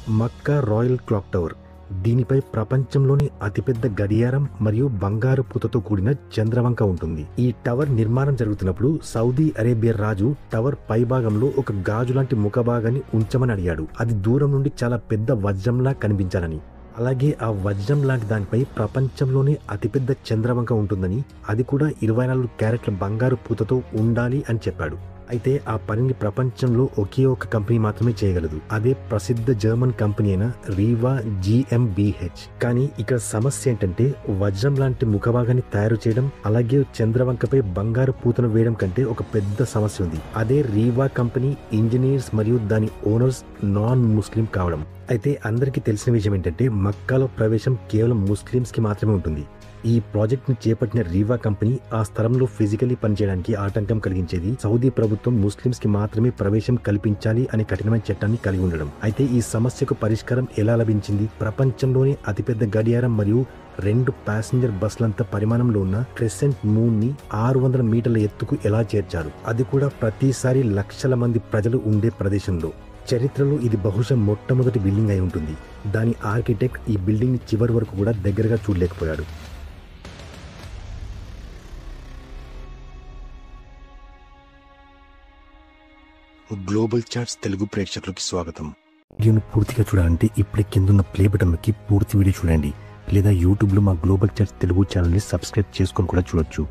మక్కా royal clock tower. దీనిపై ప్రపంచంలోని అతిపెద్ద గడియారం మరియు బంగారు పూతతో కూడిన చంద్రవంక ఉంటుంది. ఈ టవర్ నిర్మాణం జరుగుతున్నప్పుడు సౌదీ అరేబియా రాజు టవర్ పైభాగంలో ఒక గాజు లాంటి ముఖభాగాన్ని ఉంచమని అడిగాడు. అది దూరం నుండి చాలా పెద్ద వజ్రంలా కనిపించాలని. అలాగే ఆ వజ్రం లాంటి దానిపై ప్రపంచంలోనే అతిపెద్ద చంద్రవంక ఉంటుందని, అది కూడా 24 క్యారెట్ల బంగారు పూతతో ఉండాలి అని చెప్పాడు. అయితే ఆ పనిని ప్రపంచంలో ఒకే ఒక కంపెనీ మాత్రమే చేయగలదు. అదే ప్రసిద్ధ జర్మన్ కంపెనీ అయిన రీవా GmbH. కానీ ఇక్కడ సమస్య ఏంటంటే వజ్రం లాంటి ముఖభాగాన్ని తయారు చేయడం, అలాగే చంద్రవంకపై బంగారు పూతను వేయడం కంటే ఒక పెద్ద సమస్య ఉంది. అదే రీవా కంపెనీ ఇంజనీర్స్ మరియు దాని ఓనర్స్ నాన్ ముస్లిం కావడం. అయితే అందరికీ తెలిసిన విషయం ఏంటంటే మక్కాలో ప్రవేశం కేవలం ముస్లిమ్స్ కి మాత్రమే ఉంటుంది. ఈ ప్రాజెక్ట్ ని చేపట్టిన రీవా కంపెనీ ఆ స్థలంలో ఫిజికలీ పనిచేయడానికి ఆటంకం కలిగించేది. సౌదీ ప్రభుత్వం ముస్లిమ్స్ కి మాత్రమే ప్రవేశం కల్పించాలి అనే కఠినమైన చట్టాన్ని కలిగి ఉండడం. అయితే ఈ సమస్యకు పరిష్కారం ఎలా లభించింది? ప్రపంచంలోనే అతిపెద్ద గడియారం మరియు 2 ప్యాసింజర్ బస్సులంత పరిమాణంలో ఉన్న క్రెసెంట్ మూన్ ని 600 మీటర్ల ఎత్తుకు ఎలా చేర్చారు? అది కూడా ప్రతిసారి లక్షల మంది ప్రజలు ఉండే ప్రదేశంలో. చరిత్రలో ఇది బహుశా మొట్టమొదటి బిల్డింగ్ అయి ఉంటుంది. దాని ఆర్కిటెక్ట్ ఈ బిల్డింగ్ ని చివరి వరకు కూడా దగ్గరగా చూడలేకపోయాడు. గ్లోబల్ చాట్స్ తెలుగు ప్రేక్షకులకి స్వాగతం. వీడియోను పూర్తిగా చూడాలంటే ఇప్పుడే కిందున్న ప్లే బటన్ నొక్కి పూర్తి వీడియో చూడండి. లేదా యూట్యూబ్లో మా గ్లోబల్ చాట్స్ తెలుగు ఛానల్ని సబ్స్క్రైబ్ చేసుకొని కూడా చూడొచ్చు.